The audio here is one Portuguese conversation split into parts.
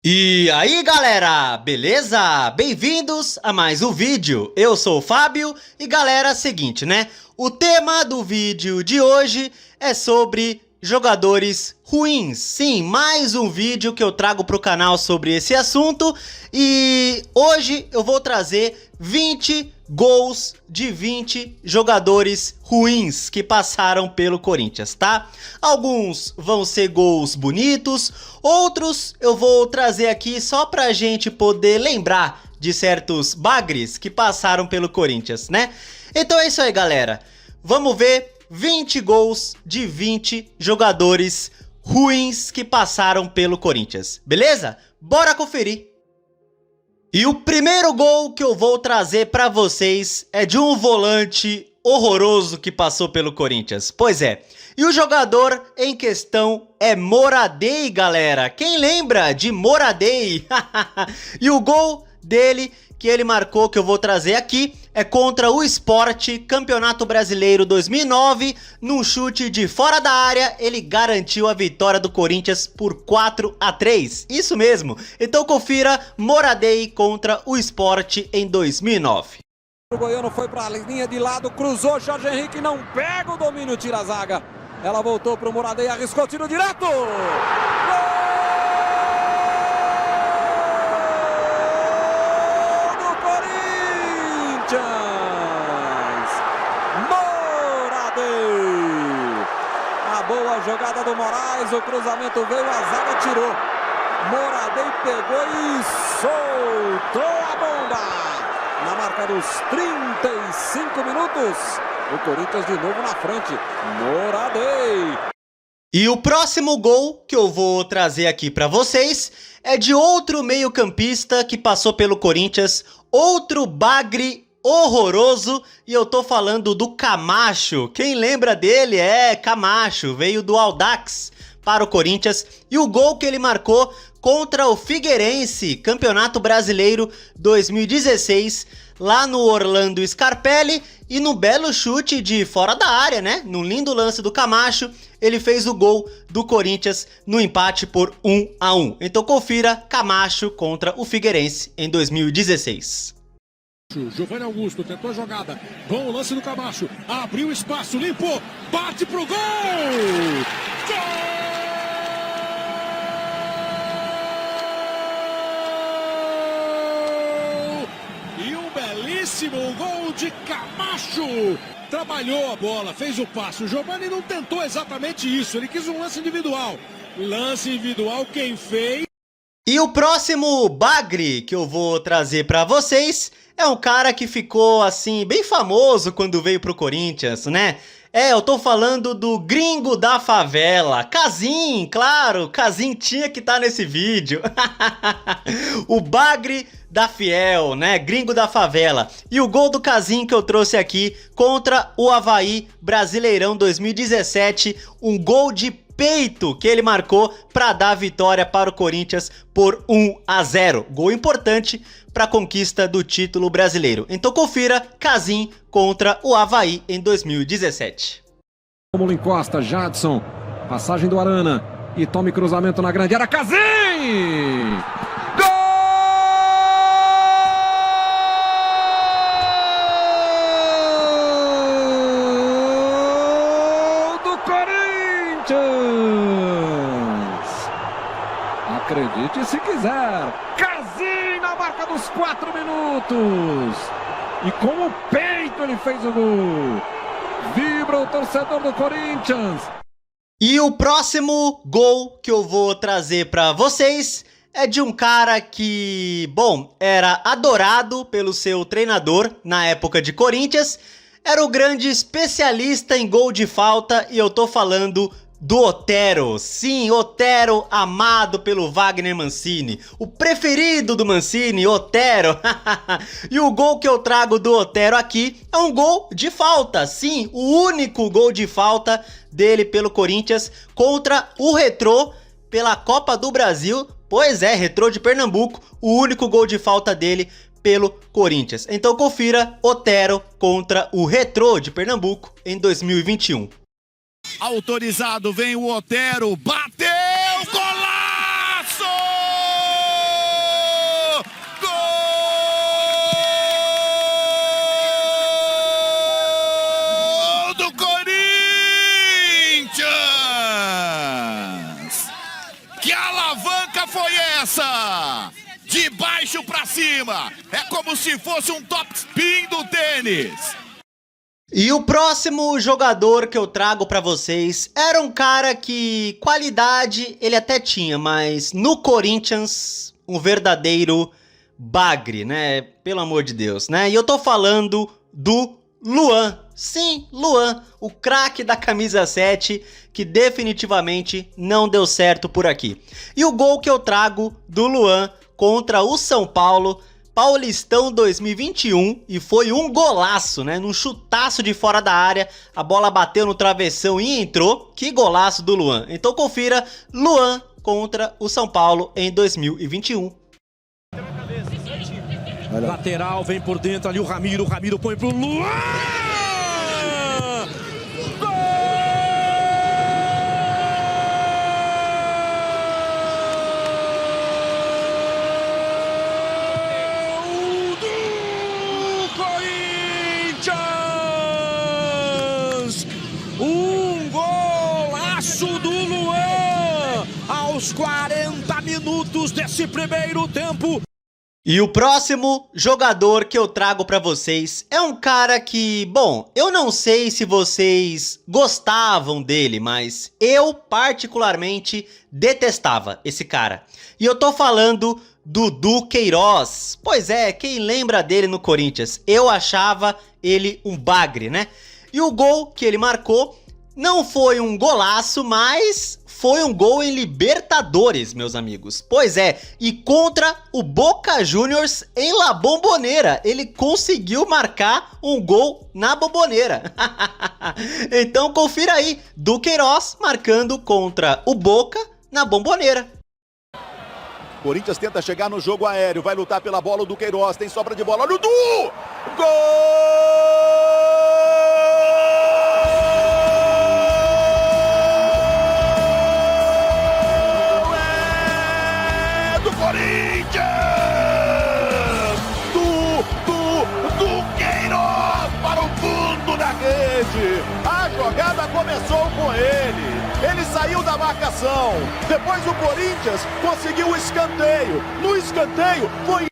E aí galera, beleza? Bem-vindos a mais um vídeo, eu sou o Fábio e galera, seguinte né, o tema do vídeo de hoje é sobre jogadores ruins. Sim, mais um vídeo que eu trago para o canal sobre esse assunto e hoje eu vou trazer 20 gols de 20 jogadores ruins que passaram pelo Corinthians, tá? Alguns vão ser gols bonitos, outros eu vou trazer aqui só pra gente poder lembrar de certos bagres que passaram pelo Corinthians, né? Então é isso aí, galera. Vamos ver 20 gols de 20 jogadores ruins que passaram pelo Corinthians, beleza? Bora conferir! E o primeiro gol que eu vou trazer pra vocês é de um volante horroroso que passou pelo Corinthians. Pois é, e o jogador em questão é Moradei, galera. Quem lembra de Moradei? E o gol dele que ele marcou, que eu vou trazer aqui, é contra o Sport, Campeonato Brasileiro 2009, num chute de fora da área, ele garantiu a vitória do Corinthians por 4-3, isso mesmo, então confira Moradei contra o Sport em 2009. O goiano foi para a linha de lado, cruzou, Jorge Henrique não pega o domínio, tira a zaga, ela voltou para o Moradei, arriscou, tiro direto! Gol! A boa jogada do Moraes, o cruzamento veio, a zaga tirou. Moradei pegou e soltou a bomba. Na marca dos 35 minutos, o Corinthians de novo na frente. Moradei. E o próximo gol que eu vou trazer aqui para vocês é de outro meio-campista que passou pelo Corinthians, outro bagre horroroso, e eu tô falando do Camacho. Quem lembra dele? É, Camacho, veio do Audax para o Corinthians, e o gol que ele marcou contra o Figueirense, Campeonato Brasileiro 2016, lá no Orlando Scarpelli, e no belo chute de fora da área, né? No lindo lance do Camacho, ele fez o gol do Corinthians no empate por 1-1. Então confira Camacho contra o Figueirense em 2016. Giovanni Augusto tentou a jogada, bom o lance do Camacho, abriu espaço, limpou, bate pro gol! Gol! E um belíssimo gol de Camacho! Trabalhou a bola, fez o passe, o Giovanni não tentou exatamente isso, ele quis um lance individual. Lance individual, quem fez? E o próximo bagre que eu vou trazer pra vocês é um cara que ficou assim bem famoso quando veio pro Corinthians, né? É, eu tô falando do gringo da favela, Casim, claro, Casim tinha que estar nesse vídeo. O bagre da Fiel, né? Gringo da favela. E o gol do Casim que eu trouxe aqui contra o Avaí Brasileirão 2017, um gol de peito que ele marcou para dar a vitória para o Corinthians por 1-0. Gol importante para a conquista do título brasileiro. Então confira Casim contra o Avaí em 2017. Romulo encosta, Jadson, passagem do Arana e tome cruzamento na grande área, Casim! Gol! Do Corinthians! Acredite se quiser, Casim na marca dos 4 minutos. E com o peito ele fez o gol. Vibra o torcedor do Corinthians. E o próximo gol que eu vou trazer para vocês é de um cara que, bom, era adorado pelo seu treinador na época de Corinthians. Era o grande especialista em gol de falta e eu tô falando do Otero. Sim, Otero, amado pelo Wagner Mancini, o preferido do Mancini, Otero. E o gol que eu trago do Otero aqui é um gol de falta, sim, o único gol de falta dele pelo Corinthians contra o Retrô pela Copa do Brasil. Pois é, Retrô de Pernambuco, o único gol de falta dele pelo Corinthians. Então confira Otero contra o Retrô de Pernambuco em 2021. Autorizado, vem o Otero, bateu, golaço! é essa? De baixo pra cima. É como se fosse um top spin do tênis. E o próximo jogador que eu trago pra vocês era um cara que qualidade ele até tinha, mas no Corinthians um verdadeiro bagre, né? Pelo amor de Deus, né? E eu tô falando do Luan. Sim, Luan, o craque da camisa 7, que definitivamente não deu certo por aqui. E o gol que eu trago do Luan contra o São Paulo, Paulistão 2021, e foi um golaço, né? Num chutaço de fora da área, a bola bateu no travessão e entrou. Que golaço do Luan. Então confira Luan contra o São Paulo em 2021. Lateral, vem por dentro ali o Ramiro põe pro Luan! Do Luan aos 40 minutos desse primeiro tempo. E o próximo jogador que eu trago pra vocês é um cara que, bom, eu não sei se vocês gostavam dele, mas eu particularmente detestava esse cara. E eu tô falando do Dudu Queiroz. Pois é, quem lembra dele no Corinthians? Eu achava ele um bagre, né? E o gol que ele marcou não foi um golaço, mas foi um gol em Libertadores, meus amigos. Pois é, e contra o Boca Juniors em La Bombonera. Ele conseguiu marcar um gol na Bombonera. Então confira aí, Dudu Queiroz marcando contra o Boca na Bombonera. Corinthians tenta chegar no jogo aéreo, vai lutar pela bola, o Dudu Queiroz tem sobra de bola, olha o Du! Gol! Corinthians! Do Queiroz para o fundo da rede. A jogada começou com ele. Ele saiu da marcação. Depois o Corinthians conseguiu o escanteio. No escanteio foi...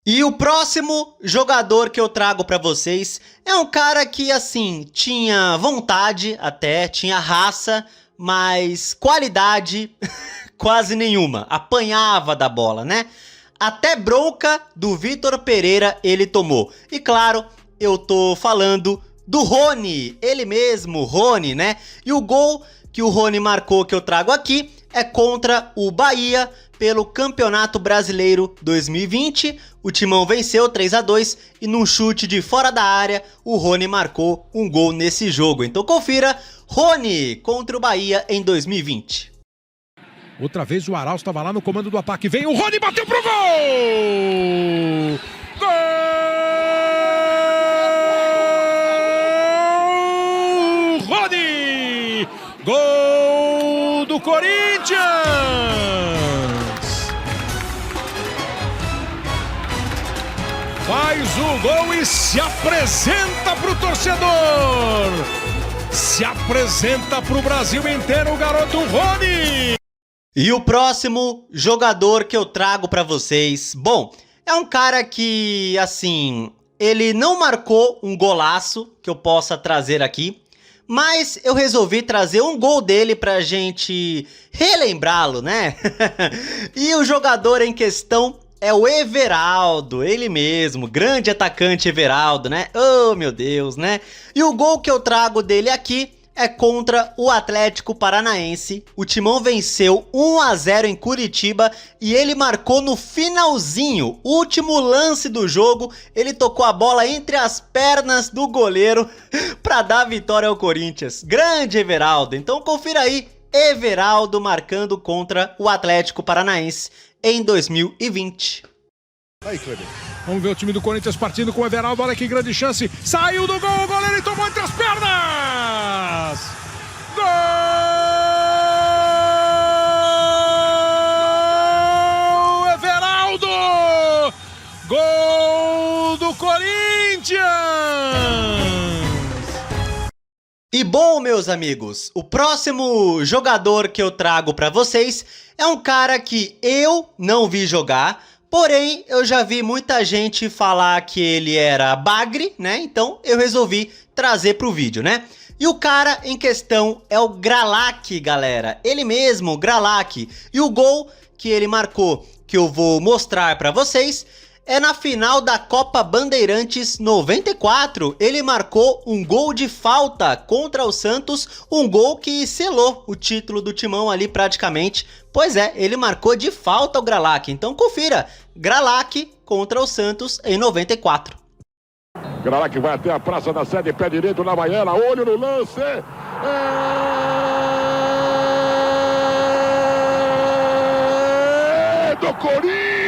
E o próximo jogador que eu trago pra vocês é um cara que, assim, tinha vontade até, tinha raça, mas qualidade quase nenhuma. Apanhava da bola, né? Até bronca do Vitor Pereira ele tomou. E claro, eu tô falando do Rony, ele mesmo, Rony, né? E o gol que o Rony marcou que eu trago aqui é contra o Bahia pelo Campeonato Brasileiro 2020. O Timão venceu 3-2 e num chute de fora da área o Rony marcou um gol nesse jogo. Então confira Rony contra o Bahia em 2020. Outra vez o Arauz estava lá no comando do ataque. Vem o Rony, bateu pro gol! Gol! Rony! Gol do Corinthians! Faz o gol e se apresenta pro torcedor! Se apresenta pro Brasil inteiro o garoto Rony! E o próximo jogador que eu trago pra vocês, bom, é um cara que, assim, ele não marcou um golaço que eu possa trazer aqui, mas eu resolvi trazer um gol dele pra gente relembrá-lo, né? E o jogador em questão é o Everaldo, ele mesmo, grande atacante Everaldo, né? Oh, meu Deus, né? E o gol que eu trago dele aqui é contra o Atlético Paranaense. O Timão venceu 1-0 em Curitiba e ele marcou no finalzinho, último lance do jogo. Ele tocou a bola entre as pernas do goleiro para dar a vitória ao Corinthians. Grande Everaldo. Então confira aí, Everaldo marcando contra o Atlético Paranaense em 2020. Aí, Kleber. Vamos ver o time do Corinthians partindo com o Everaldo. Olha que grande chance. Saiu do gol, o goleiro tomou entre as pernas. Gol! Everaldo! Gol do Corinthians! E bom, meus amigos, o próximo jogador que eu trago pra vocês é um cara que eu não vi jogar, porém eu já vi muita gente falar que ele era bagre, né? Então eu resolvi trazer pro vídeo, né? E o cara em questão é o Gralac, galera. Ele mesmo, Gralac. E o gol que ele marcou, que eu vou mostrar pra vocês, é na final da Copa Bandeirantes 94. Ele marcou um gol de falta contra o Santos, um gol que selou o título do Timão ali praticamente. Pois é, ele marcou de falta o Gralac. Então confira, Gralac contra o Santos em 94. Gralac vai até a praça da sede, pé direito na Baiana, olho no lance. É do Corinthians.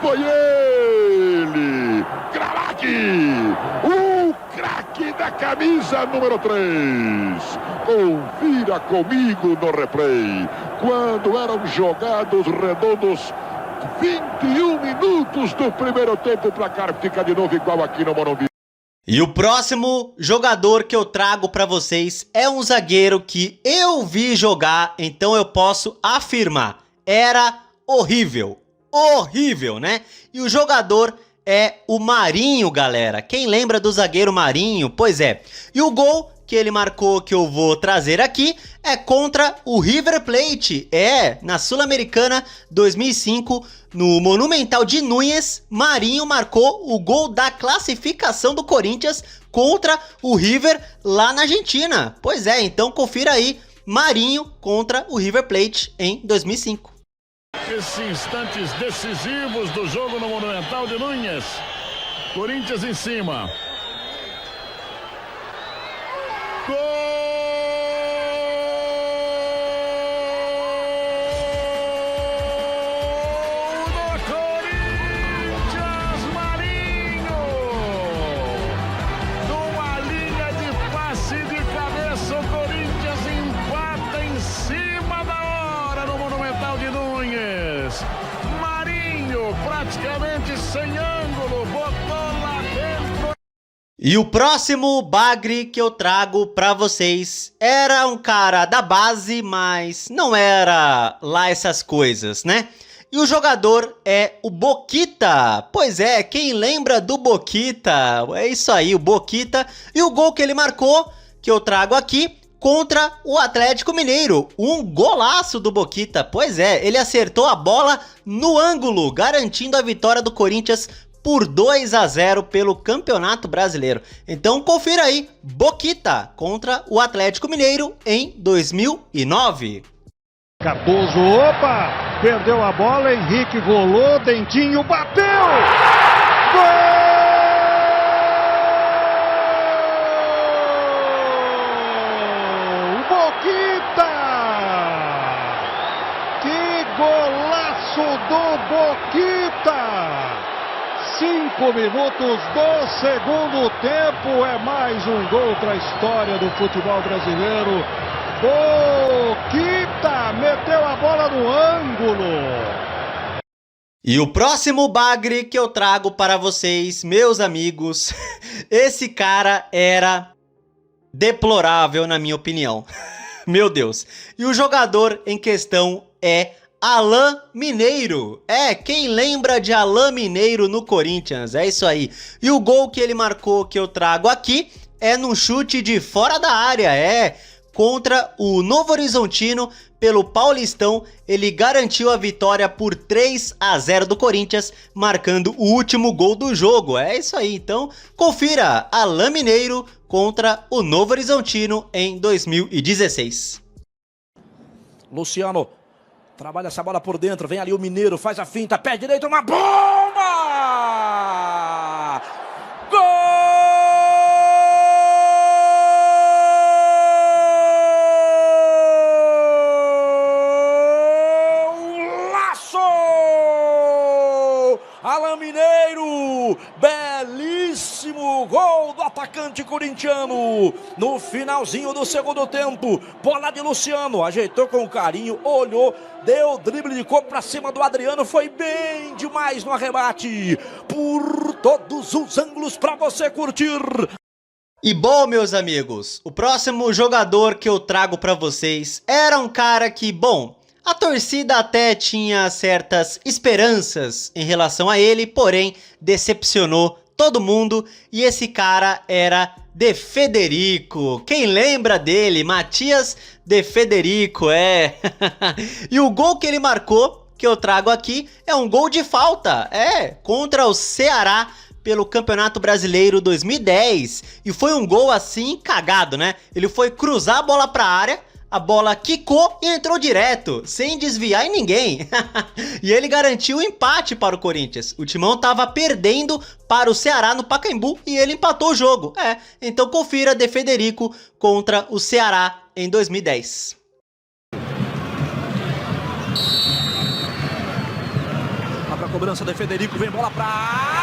Foi ele! Gralac! O craque da camisa número 3. Confira comigo no replay. Quando eram jogados redondos 21 minutos do primeiro tempo, o placar fica de novo igual aqui no Morumbi. E o próximo jogador que eu trago pra vocês é um zagueiro que eu vi jogar, então eu posso afirmar, era horrível, horrível, né? E o jogador é o Marinho, galera. Quem lembra do zagueiro Marinho? Pois é. E o gol que ele marcou, que eu vou trazer aqui, é contra o River Plate. Na Sul-Americana 2005, no Monumental de Núñez, Marinho marcou o gol da classificação do Corinthians contra o River lá na Argentina. Pois é, então confira aí, Marinho contra o River Plate em 2005. Esses instantes decisivos do jogo no Monumental de Núñez. Corinthians em cima. Gol do Corinthians, Marinho! Numa linha de passe de cabeça, o Corinthians empata em cima da hora no Monumental de Núñez. Marinho, praticamente sem ângulo, botou lá dentro. E o próximo bagre que eu trago pra vocês era um cara da base, mas não era lá essas coisas, né? E o jogador é o Boquita. Pois é, quem lembra do Boquita? É isso aí, o Boquita. E o gol que ele marcou, que eu trago aqui, contra o Atlético Mineiro. Um golaço do Boquita. Pois é, ele acertou a bola no ângulo, garantindo a vitória do Corinthians por 2-0 pelo Campeonato Brasileiro. Então confira aí, Boquita contra o Atlético Mineiro em 2009. Cardoso, opa! Perdeu a bola, Henrique rolou, Dentinho bateu! Gol! Boquita! Que golaço do Boquita! 5 minutos do segundo tempo, é mais um gol para a história do futebol brasileiro. Boquita meteu a bola no ângulo. E o próximo bagre que eu trago para vocês, meus amigos, esse cara era deplorável na minha opinião. Meu Deus. E o jogador em questão é Alain Mineiro. Quem lembra de Alain Mineiro no Corinthians? É isso aí. E o gol que ele marcou, que eu trago aqui, é num chute de fora da área. Contra o Novo Horizontino pelo Paulistão. Ele garantiu a vitória por 3-0 do Corinthians, marcando o último gol do jogo. É isso aí. Então confira, Alain Mineiro contra o Novo Horizontino em 2016. Luciano trabalha essa bola por dentro, vem ali o Mineiro, faz a finta, pé direito, uma bomba! Golaço! Alain Mineiro, belíssimo gol do atacante corintiano. No finalzinho do segundo tempo, bola de Luciano, ajeitou com carinho, olhou, deu drible de corpo para cima do Adriano, foi bem demais no arrebate. Por todos os ângulos para você curtir. E bom, meus amigos, o próximo jogador que eu trago pra vocês era um cara que, bom, a torcida até tinha certas esperanças em relação a ele, porém decepcionou todo mundo, e esse cara era De Federico. Quem lembra dele? Matias De Federico, é. E o gol que ele marcou, que eu trago aqui, é um gol de falta, contra o Ceará, pelo Campeonato Brasileiro 2010, e foi um gol assim cagado, né? Ele foi cruzar a bola pra área, a bola quicou e entrou direto, sem desviar em ninguém. E ele garantiu o empate para o Corinthians. O Timão tava perdendo para o Ceará no Pacaembu e ele empatou o jogo. Então confira De Federico contra o Ceará em 2010. Para a cobrança de Federico, vem bola pra área.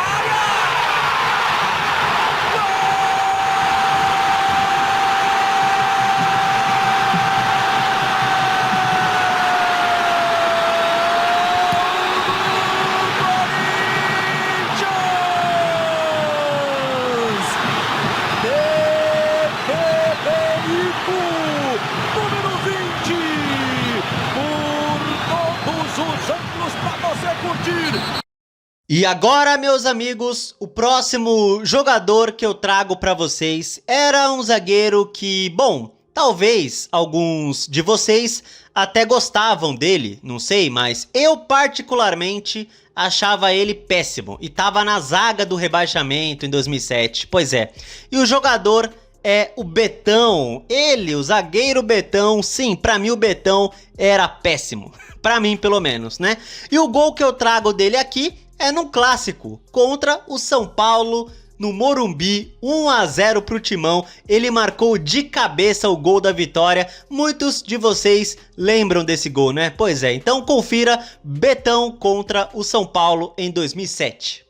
E agora, meus amigos, o próximo jogador que eu trago pra vocês era um zagueiro que, bom, talvez alguns de vocês até gostavam dele, não sei, mas eu particularmente achava ele péssimo e tava na zaga do rebaixamento em 2007, pois é. E o jogador é o Betão, ele, o zagueiro Betão. Sim, pra mim o Betão era péssimo, pra mim pelo menos, né? E o gol que eu trago dele aqui é num clássico, contra o São Paulo, no Morumbi, 1 a 0 pro Timão. Ele marcou de cabeça o gol da vitória. Muitos de vocês lembram desse gol, né? Pois é, então confira Betão contra o São Paulo em 2007.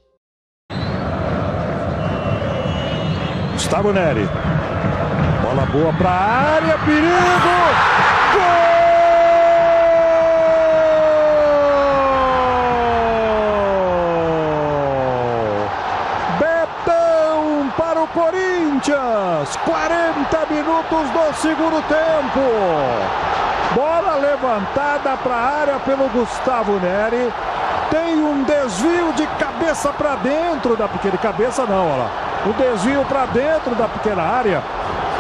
Gustavo Neri. Bola boa pra área, perigo! Gol! Corinthians, 40 minutos do segundo tempo. Bola levantada para a área pelo Gustavo Neri. Tem um desvio de cabeça para dentro da pequena cabeça, não, olha lá. O desvio para dentro da pequena área.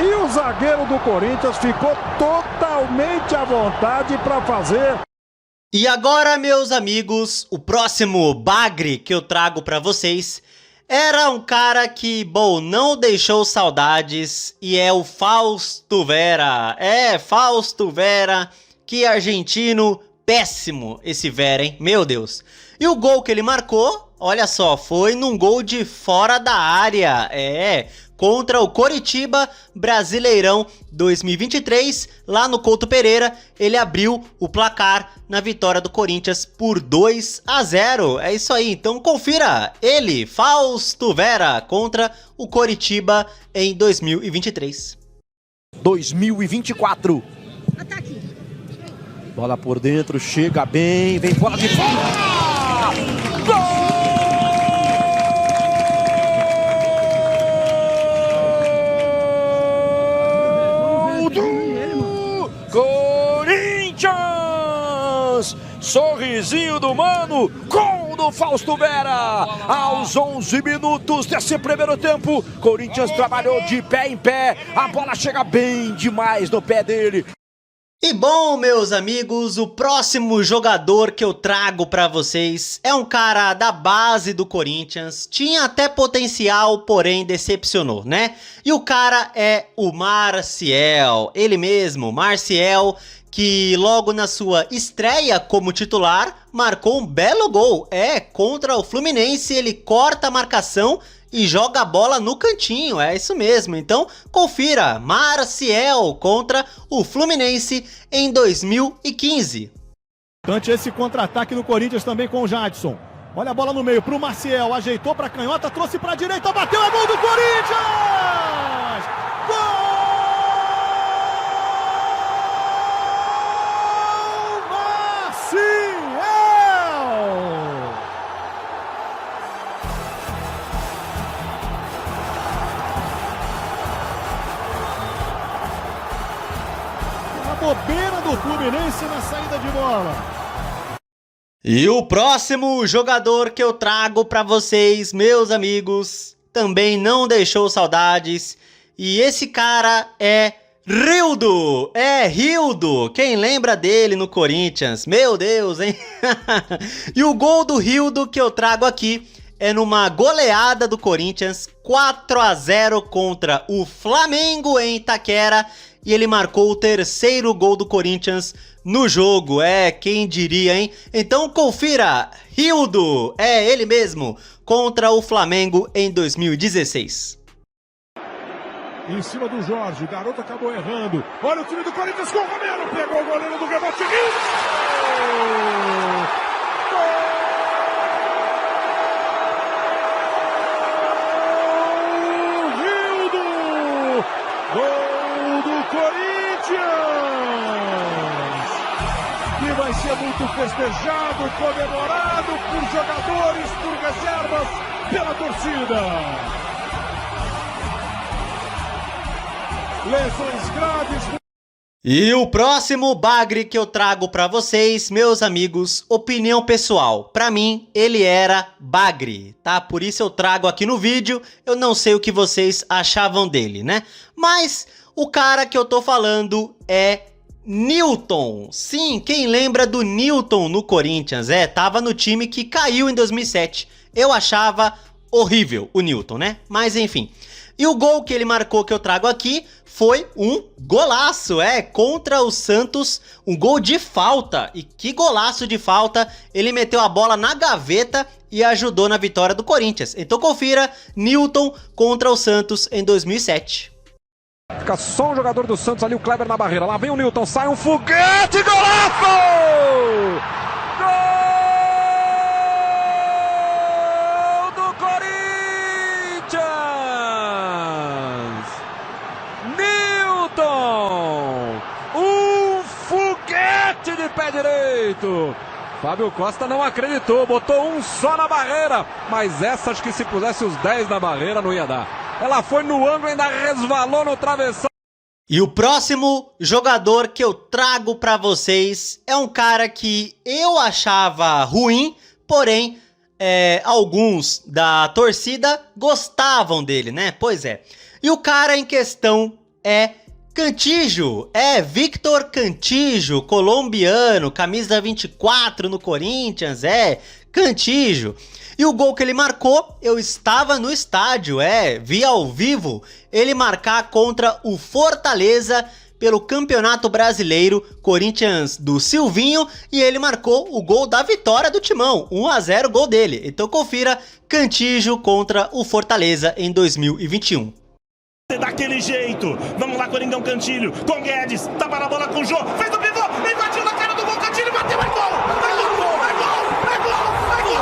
E o zagueiro do Corinthians ficou totalmente à vontade para fazer. E agora, meus amigos, o próximo bagre que eu trago para vocês era um cara que, bom, não deixou saudades, e é o Fausto Vera. Fausto Vera, que argentino péssimo esse Vera, hein? Meu Deus. E o gol que ele marcou, olha só, foi num gol de fora da área, contra o Coritiba, Brasileirão 2023, lá no Couto Pereira. Ele abriu o placar na vitória do Corinthians por 2 a 0. É isso aí, então confira ele, Fausto Vera, contra o Coritiba em 2023. 2024. Ataque. Bola por dentro, chega bem, vem bola de fora! Corinthians! Sorrisinho do Mano, gol do Fausto Vera! Aos 11 minutos desse primeiro tempo, Corinthians trabalhou de pé em pé, a bola chega bem demais no pé dele. E bom, meus amigos, o próximo jogador que eu trago pra vocês é um cara da base do Corinthians, tinha até potencial, porém decepcionou, né? E o cara é o Marciel, ele mesmo, Marciel, que logo na sua estreia como titular marcou um belo gol, contra o Fluminense. Ele corta a marcação e joga a bola no cantinho, é isso mesmo. Então confira, Marciel contra o Fluminense em 2015. Ante esse contra-ataque do Corinthians também com o Jadson. Olha a bola no meio pro Maciel, ajeitou pra canhota, trouxe pra direita, bateu, é gol do Corinthians! Gol! Bobeira do Fluminense na saída de bola. E o próximo jogador que eu trago pra vocês, meus amigos, também não deixou saudades. E esse cara é Rildo. É Rildo. Quem lembra dele no Corinthians? Meu Deus, hein? E o gol do Rildo que eu trago aqui é numa goleada do Corinthians 4-0 contra o Flamengo em Itaquera. E ele marcou o terceiro gol do Corinthians no jogo. É, quem diria, hein? Então confira, Rildo, é ele mesmo, contra o Flamengo em 2016. Em cima do Jorge, o garoto acabou errando. Olha o time do Corinthians com o Romero, pegou o goleiro do rebote, Rildo! Corinthians! Que vai ser muito festejado, comemorado por jogadores, por reservas, pela torcida. Lesões graves. E o próximo bagre que eu trago pra vocês, meus amigos, opinião pessoal. Pra mim, ele era bagre, tá? Por isso eu trago aqui no vídeo. Eu não sei o que vocês achavam dele, né? Mas o cara que eu tô falando é Newton. Sim, quem lembra do Newton no Corinthians? É, tava no time que caiu em 2007. Eu achava horrível o Newton, né? Mas enfim. E o gol que ele marcou que eu trago aqui foi um golaço, contra o Santos, um gol de falta. E que golaço de falta, ele meteu a bola na gaveta e ajudou na vitória do Corinthians. Então confira, Newton contra o Santos em 2007. Fica só um jogador do Santos ali, o Kleber na barreira. Lá vem o Newton, sai um foguete, golaço! Gol do Corinthians! Newton! Um foguete de pé direito! Fábio Costa não acreditou, botou um só na barreira. Mas essa, acho que se pusesse os 10 na barreira não ia dar. Ela foi no ângulo, ainda resvalou no travessão. E o próximo jogador que eu trago pra vocês é um cara que eu achava ruim, porém alguns da torcida gostavam dele, né? Pois é. E o cara em questão é Cantillo, Victor Cantillo, colombiano, camisa 24 no Corinthians, Cantillo. E o gol que ele marcou, eu estava no estádio, vi ao vivo ele marcar contra o Fortaleza pelo Campeonato Brasileiro, Corinthians do Silvinho, e ele marcou o gol da vitória do Timão, 1-0 gol dele. Então confira, Cantillo contra o Fortaleza em 2021. Daquele jeito, vamos lá, Coringão, Cantillo, com Guedes, tapa na bola com o Jô, fez o pivô, invadiu na cara do gol, Cantillo, bateu, é gol, é gol, é gol, é gol, é gol, é gol,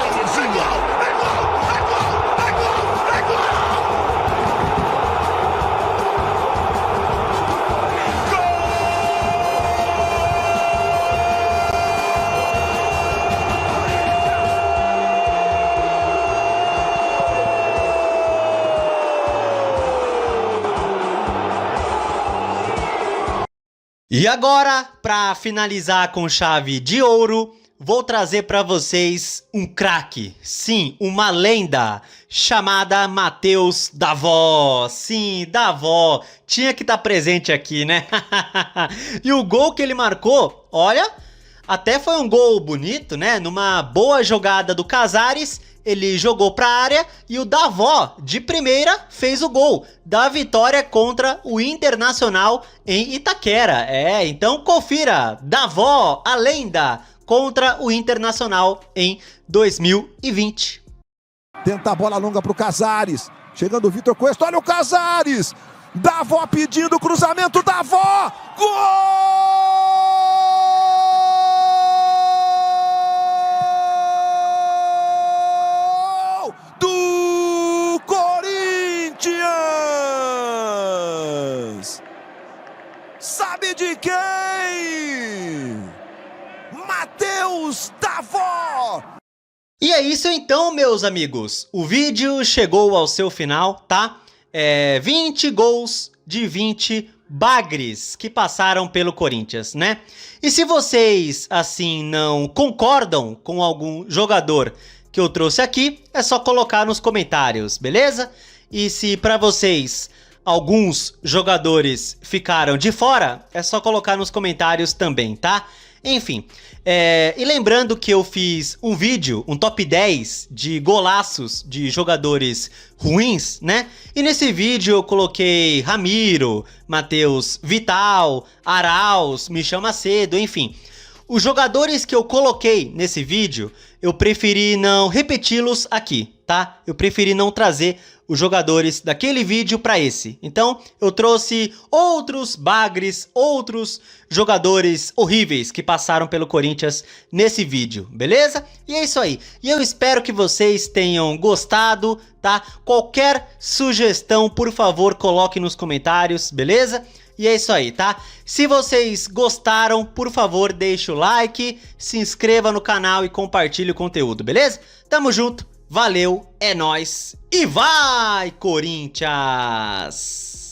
é gol, é gol, é gol, é gol. E agora, para finalizar com chave de ouro, vou trazer para vocês um craque, sim, uma lenda, chamada Matheus Davó. Sim, Davó, tinha que estar presente aqui, né? E o gol que ele marcou, olha, até foi um gol bonito, né? Numa boa jogada do Casares, ele jogou para a área e o Davó, de primeira, fez o gol da vitória contra o Internacional em Itaquera. Então confira, Davó, a lenda, contra o Internacional em 2020. Tenta a bola longa pro Casares. Chegando o Vitor Cuesta, olha o Casares! Davó pedindo cruzamento, Davó! Gol! gols da Vó! E é isso então, meus amigos. O vídeo chegou ao seu final, tá? 20 gols de 20 bagres que passaram pelo Corinthians, né? E se vocês, assim, não concordam com algum jogador que eu trouxe aqui, é só colocar nos comentários, beleza? E se pra vocês alguns jogadores ficaram de fora, é só colocar nos comentários também, tá? Enfim, e lembrando que eu fiz um vídeo, um top 10 de golaços de jogadores ruins, né? E nesse vídeo eu coloquei Ramiro, Matheus Vital, Arauz, Michel Macedo, enfim. Os jogadores que eu coloquei nesse vídeo, eu preferi não repeti-los aqui, tá? Eu preferi não trazer os jogadores daquele vídeo para esse. Então, eu trouxe outros bagres, outros jogadores horríveis que passaram pelo Corinthians nesse vídeo, beleza? E é isso aí. E eu espero que vocês tenham gostado, tá? Qualquer sugestão, por favor, coloque nos comentários, beleza? E é isso aí, tá? Se vocês gostaram, por favor, deixe o like, se inscreva no canal e compartilhe o conteúdo, beleza? Tamo junto, valeu, é nóis e vai, Corinthians!